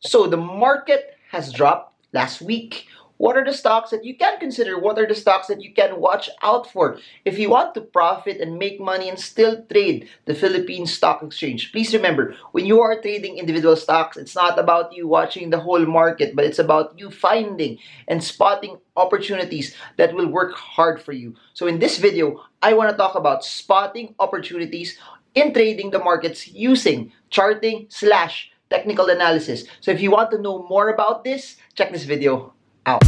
So the market has dropped last week. What are the stocks that you can consider? What are the stocks that you can watch out for if you want to profit and make money and still trade the Philippine Stock Exchange? Please remember, when you are trading individual stocks, it's not about you watching the whole market, but it's about you finding and spotting opportunities that will work hard for you. So in this video, I want to talk about spotting opportunities in trading the markets using charting slash technical analysis. So if you want to know more about this, check this video out.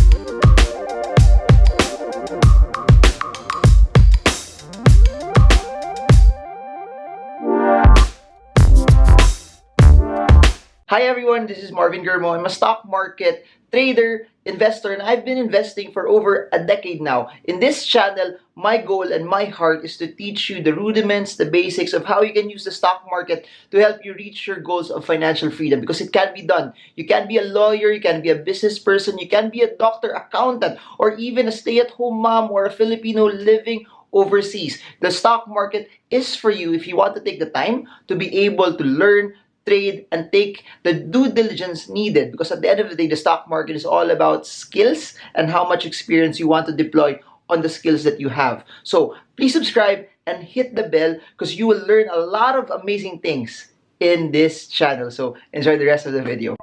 Hi everyone, this is Marvin Germo. I'm a stock market trader, investor, and I've been investing for over a decade now. In this channel, my goal and my heart is to teach you the rudiments, the basics of how you can use the stock market to help you reach your goals of financial freedom, because it can be done. You can be a lawyer, you can be a business person, you can be a doctor, accountant, or even a stay-at-home mom or a Filipino living overseas. The stock market is for you if you want to take the time to be able to learn, trade, and take the due diligence needed, because at the end of the day, the stock market is all about skills and how much experience you want to deploy on the skills that you have. So please subscribe and hit the bell, because you will learn a lot of amazing things in this channel. So enjoy the rest of the video.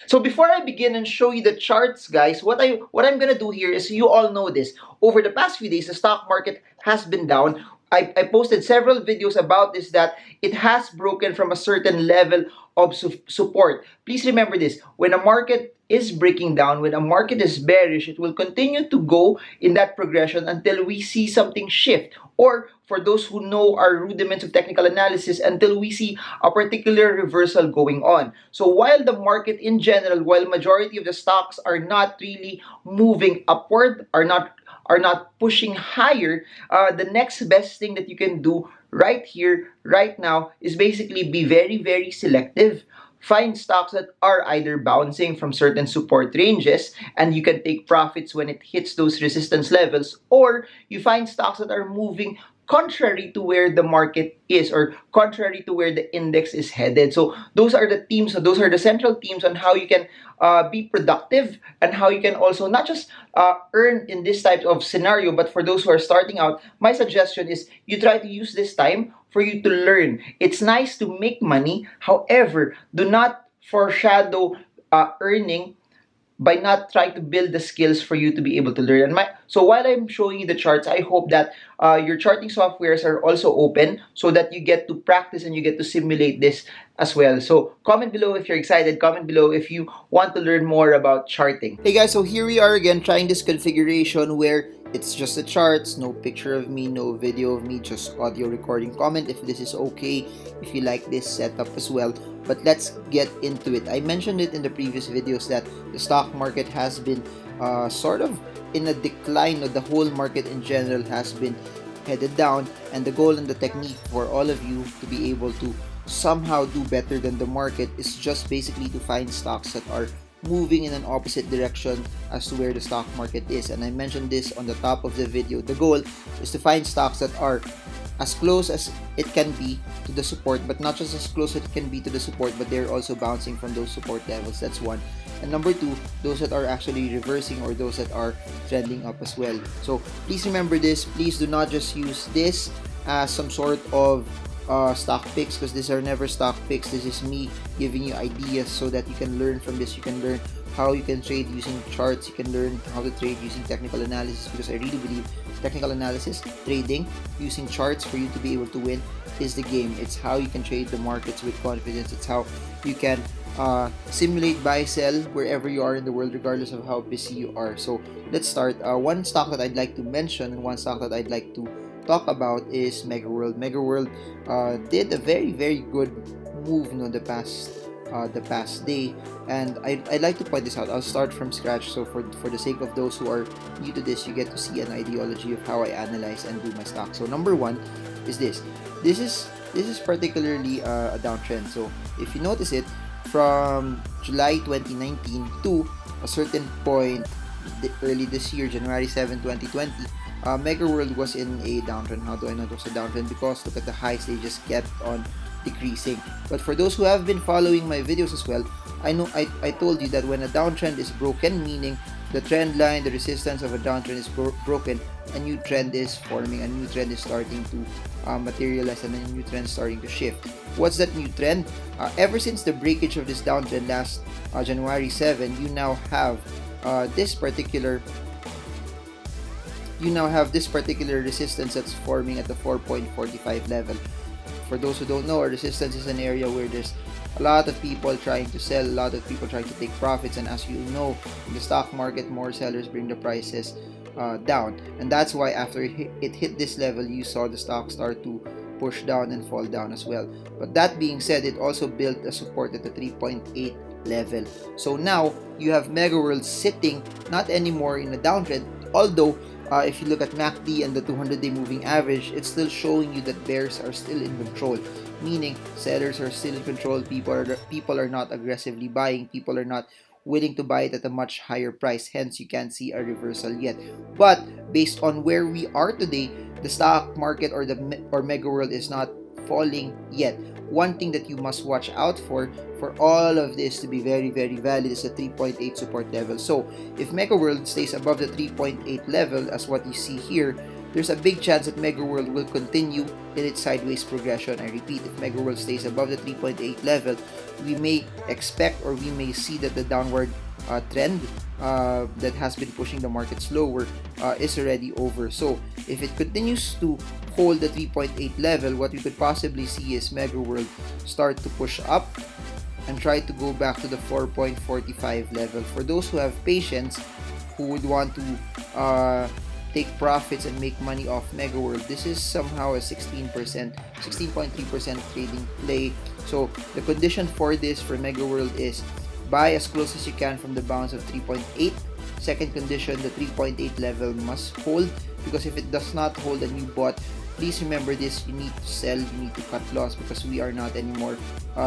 So before I begin and show you the charts, guys, what I'm gonna do here is, you all know this. Over the past few days, the stock market has been down. I posted several videos about this, that it has broken from a certain level of support. Please remember this: when a market is breaking down, when a market is bearish, it will continue to go in that progression until we see something shift, or for those who know our rudiments of technical analysis, until we see a particular reversal going on. So while the market in general, while majority of the stocks are not really moving upward, are not pushing higher, the next best thing that you can do right here, right now, is basically be very, very selective. Find stocks that are either bouncing from certain support ranges and you can take profits when it hits those resistance levels, or you find stocks that are moving contrary to where the market is, or contrary to where the index is headed. So those are the themes, so those are the central themes on how you can be productive, and how you can also not just earn in this type of scenario, but for those who are starting out, my suggestion is you try to use this time for you to learn. It's nice to make money, however, do not foreshadow earning by not trying to build the skills for you to be able to learn. So while I'm showing you the charts, I hope that your charting softwares are also open, so that you get to practice and you get to simulate this as well. So comment below if you're excited. Comment below if you want to learn more about charting. Hey guys, so here we are again trying this configuration where it's just the charts, no picture of me, no video of me, just audio recording. Comment if this is okay, if you like this setup as well. But let's get into it. I mentioned it in the previous videos that the stock market has been sort of in a decline, or the whole market in general has been headed down, and the goal and the technique for all of you to be able to somehow do better than the market is just basically to find stocks that are moving in an opposite direction as to where the stock market is. And I mentioned this on the top of the video. The goal is to find stocks that are as close as it can be to the support, but not just as close as it can be to the support, but they're also bouncing from those support levels. That's one. And number two, those that are actually reversing, or those that are trending up as well. So please remember this. Please do not just use this as some sort of stock picks, because these are never stock picks. This is me giving you ideas so that you can learn from this. You can learn how you can trade using charts. You can learn how to trade using technical analysis, because I really believe technical analysis, trading using charts for you to be able to win is the game. It's how you can trade the markets with confidence. It's how you can simulate buy sell wherever you are in the world, regardless of how busy you are. So let's start. One stock that I'd like to mention, and one stock that I'd like to talk about, is Megaworld. Megaworld did a very, very good move the past day, and I'd like to point this out. I'll start from scratch, so for the sake of those who are new to this, you get to see an ideology of how I analyze and do my stock. So number one is this. This is particularly a downtrend. So if you notice it, from July 2019 to a certain point early this year, January 7, 2020, Megaworld was in a downtrend. How do I know it was a downtrend? Because look at the highs they just kept on decreasing. But for those who have been following my videos as well, I know I told you that when a downtrend is broken, meaning the trend line, the resistance of a downtrend is broken, a new trend is forming, a new trend is starting to materialize, and a new trend is starting to shift. What's that new trend? Ever since the breakage of this downtrend last January 7, you now have this particular resistance that's forming at the 4.45 level. For those who don't know, a resistance is an area where there's a lot of people trying to sell, a lot of people trying to take profits, and as you know, in the stock market, more sellers bring the prices down, and that's why after it hit this level, you saw the stock start to push down and fall down as well. But that being said, it also built a support at the 3.8 level. So now you have Megaworld sitting not anymore in a downtrend, although if you look at MACD and the 200-day moving average, it's still showing you that bears are still in control, meaning sellers are still in control. People are not aggressively buying, people are not willing to buy it at a much higher price, hence you can't see a reversal yet. But based on where we are today, the stock market or Megaworld is not falling yet. One thing that you must watch out for all of this to be very, very valid is the 3.8 support level. So if Megaworld stays above the 3.8 level, as what you see here, there's a big chance that Megaworld will continue in its sideways progression. I repeat, if Megaworld stays above the 3.8 level, we may expect, or we may see, that the downward trend that has been pushing the market lower is already over. So if it continues to hold the 3.8 level, what we could possibly see is Megaworld start to push up and try to go back to the 4.45 level. For those who have patience, who would want to take profits and make money off Megaworld, this is somehow a 16.3% trading play. So the condition for this for Megaworld is buy as close as you can from the bounce of 3.8. Second condition, the 3.8 level must hold, because if it does not hold and you bought, please remember this: you need to sell, you need to cut loss, because we are not anymore,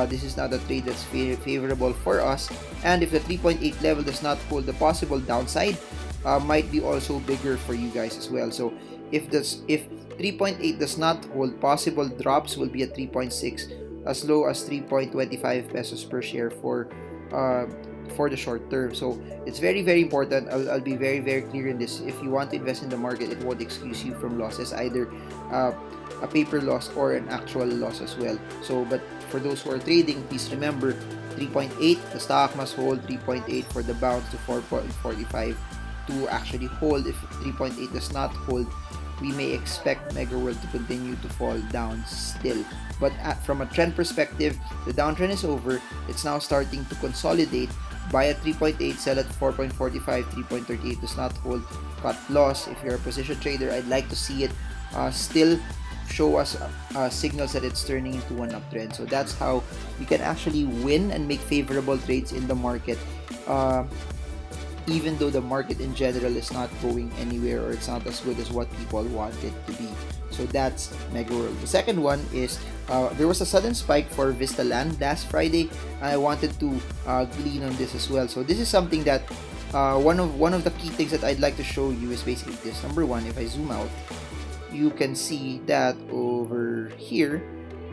this is not a trade that's favorable for us. And if the 3.8 level does not hold, the possible downside might be also bigger for you guys as well. So if 3.8 does not hold, possible drops will be at 3.6, as low as 3.25 pesos per share for the short term. So it's very, very important. I'll be very, very clear in this. If you want to invest in the market, it won't excuse you from losses, either a paper loss or an actual loss as well. So, but for those who are trading, please remember 3.8, the stock must hold 3.8 for the bounce to 4.45 to actually hold. If 3.8 does not hold, we may expect Megaworld to continue to fall down still. But from a trend perspective, the downtrend is over. It's now starting to consolidate. Buy at 3.8, sell at 4.45, 3.38 does not hold, cut loss. If you're a position trader, I'd like to see it still show us signals that it's turning into an uptrend. So that's how we can actually win and make favorable trades in the market, even though the market in general is not going anywhere, or it's not as good as what people want it to be. So that's Megaworld. The second one is there was a sudden spike for Vista Land last Friday. I wanted to glean on this as well. So this is something that one of the key things that I'd like to show you is basically this. Number one, if I zoom out, you can see that over here,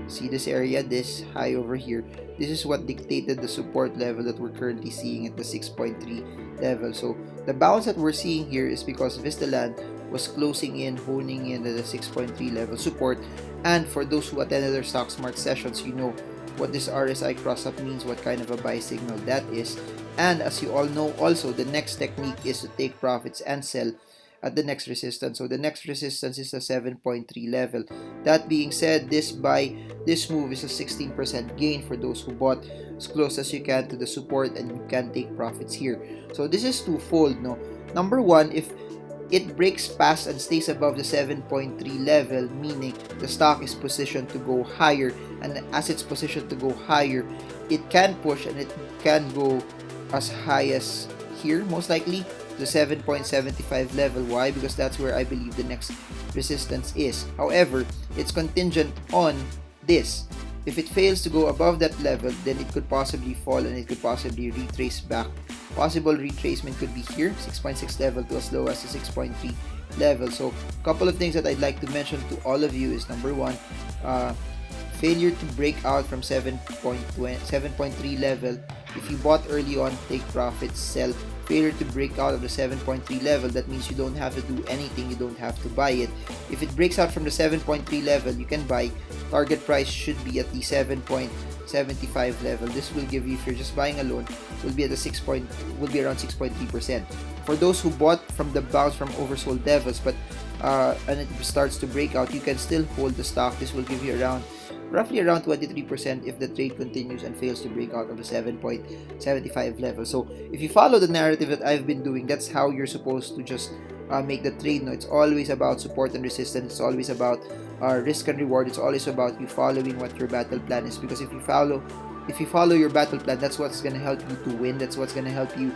see this area, this high over here, this is what dictated the support level that we're currently seeing at the 6.3 level. So the bounce that we're seeing here is because Vista Land was closing in, honing in at the 6.3 level support. And for those who attended their Stock Smart sessions, you know what this RSI cross-up means, what kind of a buy signal that is. And as you all know also, the next technique is to take profits and sell at the next resistance. So the next resistance is the 7.3 level. That being said, this move is a 16% gain for those who bought as close as you can to the support, and you can take profits here. So this is twofold, no? Number one, if it breaks past and stays above the 7.3 level, meaning the stock is positioned to go higher, and as it's positioned to go higher, it can push and it can go as high as here, most likely the 7.75 level. Why? Because that's where I believe the next resistance is. However, it's contingent on this. If it fails to go above that level, then it could possibly fall and it could possibly retrace back. Possible retracement could be here, 6.6 level to as low as the 6.3 level. So a couple of things that I'd like to mention to all of you is, number one, failure to break out from 7.3 level. If you bought early on, take profits, sell. Failure to break out of the 7.3 level, that means you don't have to do anything, you don't have to buy it. If it breaks out from the 7.3 level, you can buy. Target price should be at the 7.75 level. This will give you, if you're just buying alone, will be at the will be around 6.3%. For those who bought from the bounce from oversold levels, but and it starts to break out, you can still hold the stock. This will give you roughly around 23% if the trade continues and fails to break out of the 7.75 level. So if you follow the narrative that I've been doing, that's how you're supposed to just make the trade. No, it's always about support and resistance. It's always about risk and reward. It's always about you following what your battle plan is, because if you follow your battle plan, that's what's going to help you to win. That's what's going to help you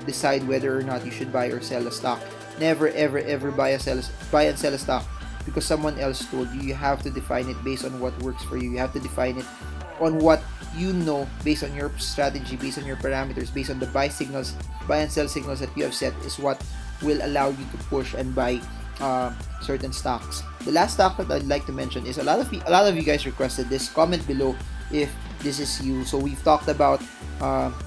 decide whether or not you should buy or sell a stock. Never ever buy and sell a stock because someone else told you. You have to define it based on what works for you. You have to define it on what you know, based on your strategy, based on your parameters, based on the buy and sell signals that you have set, is what will allow you to push and buy certain stocks. The last stock that I'd like to mention is a lot of you guys requested this. Comment below if this is you. So we've talked about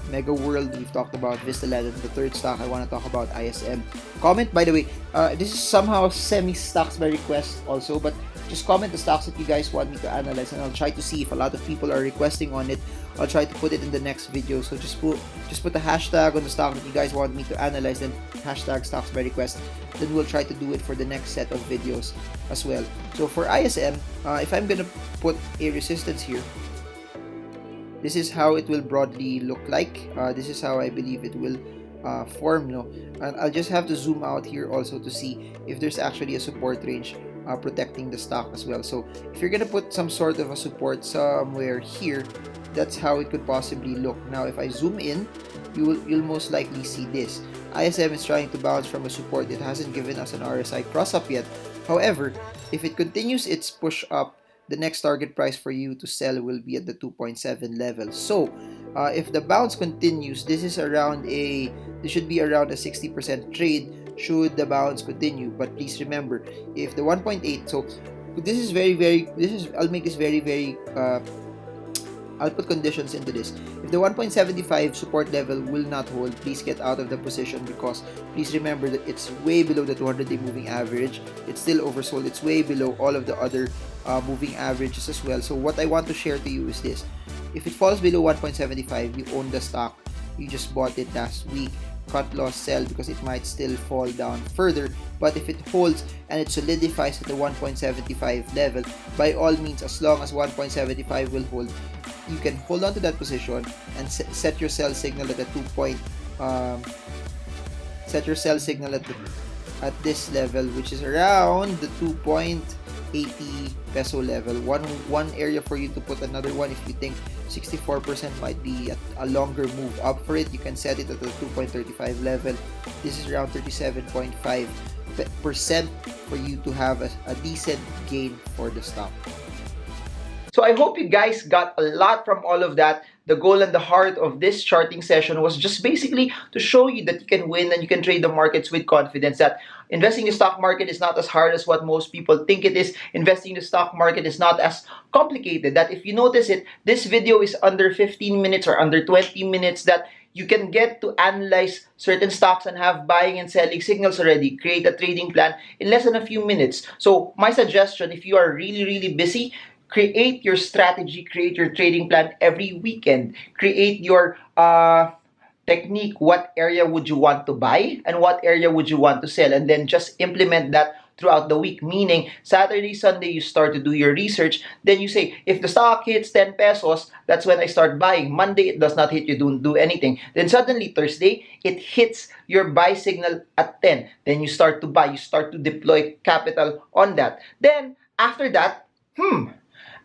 Megaworld, we've talked about Vista Land, and the third stock I want to talk about, ISM. Comment, by the way, this is somehow semi-stocks by request also, but just comment the stocks that you guys want me to analyze, and I'll try to see if a lot of people are requesting on it. I'll try to put it in the next video. So just put the hashtag on the stock that you guys want me to analyze, and hashtag stocks by request. Then we'll try to do it for the next set of videos as well. So for ISM, if I'm gonna put a resistance here, this is how it will broadly look like. This is how I believe it will form. No, and I'll just have to zoom out here also to see if there's actually a support range protecting the stock as well. So if you're gonna put some sort of a support somewhere here, that's how it could possibly look. Now if I zoom in, you'll most likely see this. ISM is trying to bounce from a support. It hasn't given us an RSI cross up yet. However, if it continues its push up, the next target price for you to sell will be at the 2.7 level. So if the bounce continues, this should be around a 60% trade should the bounce continue. But please remember, if the 1.8, so this is I'll make this very I'll put conditions into this. If the 1.75 support level will not hold, please get out of the position, because please remember that it's way below the 200-day moving average. It's still oversold. It's way below all of the other moving averages as well. So what I want to share to you is this. If it falls below 1.75, you own the stock. You just bought it last week. Cut loss, sell, because it might still fall down further. But if it holds and it solidifies at the 1.75 level, by all means, as long as 1.75 will hold, you can hold on to that position and set your sell signal at the set your sell signal at this level, which is around the 2.80 peso level. One area for you to put another one, if you think 64% might be a longer move up for it, you can set it at the 2.35 level. This is around 37.5% for you to have a decent gain for the stock. So I hope you guys got a lot from all of that. The goal and the heart of this charting session was just basically to show you that you can win and you can trade the markets with confidence, that investing in the stock market is not as hard as what most people think it is. Investing in the stock market is not as complicated. That if you notice it, this video is under 15 minutes or under 20 minutes, that you can get to analyze certain stocks and have buying and selling signals already, create a trading plan in less than a few minutes. So my suggestion, if you are really busy, create your strategy, create your trading plan every weekend. Create your technique. What area would you want to buy and what area would you want to sell? And then just implement that throughout the week. Meaning, Saturday, Sunday, you start to do your research. Then you say, if the stock hits 10 pesos, that's when I start buying. Monday, it does not hit, you don't do anything. Then suddenly, Thursday, it hits your buy signal at 10. Then you start to buy. You start to deploy capital on that. Then, after that,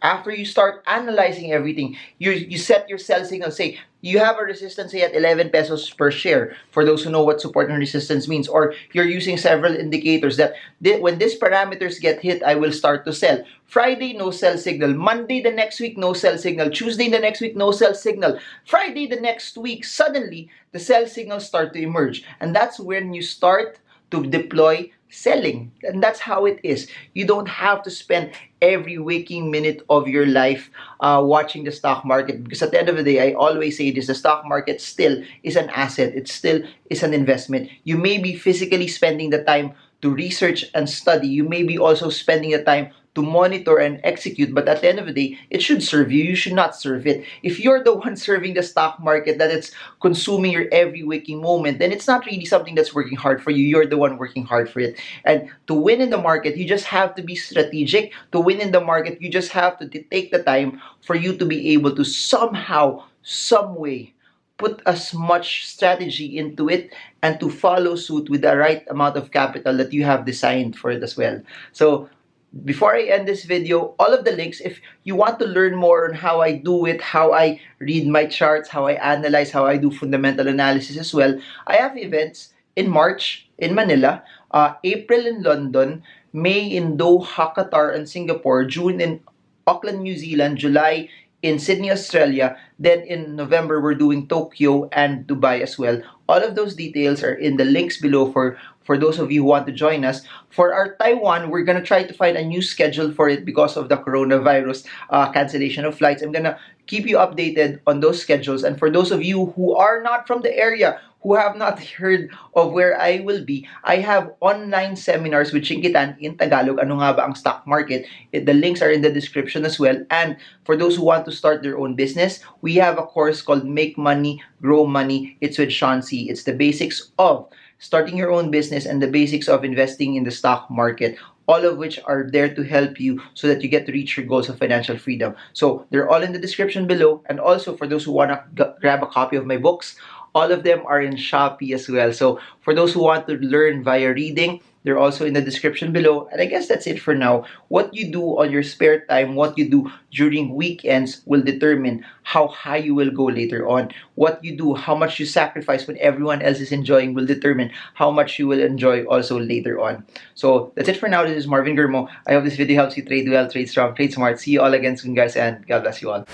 after you start analyzing everything, you set your sell signal. Say, you have a resistance, say, at 11 pesos per share, for those who know what support and resistance means. Or you're using several indicators that when these parameters get hit, I will start to sell. Friday, no sell signal. Monday the next week, no sell signal. Tuesday the next week, no sell signal. Friday the next week, suddenly, the sell signals start to emerge. And that's when you start to deploy selling. And that's how it is. You don't have to spend every waking minute of your life watching the stock market, because at the end of the day, I always say this: the stock market still is an asset. It still is an investment. You may be physically spending the time to research and study. You may be also spending the time to monitor and execute, but at the end of the day, it should serve you. You should not serve it. If you're the one serving the stock market, that it's consuming your every waking moment, then it's not really something that's working hard for you. You're the one working hard for it. And to win in the market, you just have to be strategic. To win in the market, you just have to take the time for you to be able to somehow, some way, put as much strategy into it and to follow suit with the right amount of capital that you have designed for it as well. So before I end this video, all of the links, if you want to learn more on how I do it, how I read my charts, how I analyze, how I do fundamental analysis as well, I have events in March in Manila, April in London, May in Doha, Qatar, and Singapore, June in Auckland, New Zealand, July in Sydney, Australia. Then in November, we're doing Tokyo and Dubai as well. All of those details are in the links below for those of you who want to join us. For our Taiwan, we're going to try to find a new schedule for it because of the coronavirus cancellation of flights. I'm going to keep you updated on those schedules. And for those of you who are not from the area, who have not heard of where I will be, I have online seminars with Chinkitan in Tagalog. Ano nga ba ang stock market? The links are in the description as well. And for those who want to start their own business, we have a course called Make Money, Grow Money. It's with Sean C. It's the basics of starting your own business and the basics of investing in the stock market, all of which are there to help you so that you get to reach your goals of financial freedom. So they're all in the description below. And also for those who want to grab a copy of my books, all of them are in Shopee as well. So for those who want to learn via reading, they're also in the description below. And I guess that's it for now. What you do on your spare time, what you do during weekends will determine how high you will go later on. What you do, how much you sacrifice when everyone else is enjoying will determine how much you will enjoy also later on. So that's it for now. This is Marvin Germo. I hope this video helps you trade well, trade strong, trade smart. See you all again soon, guys, and God bless you all.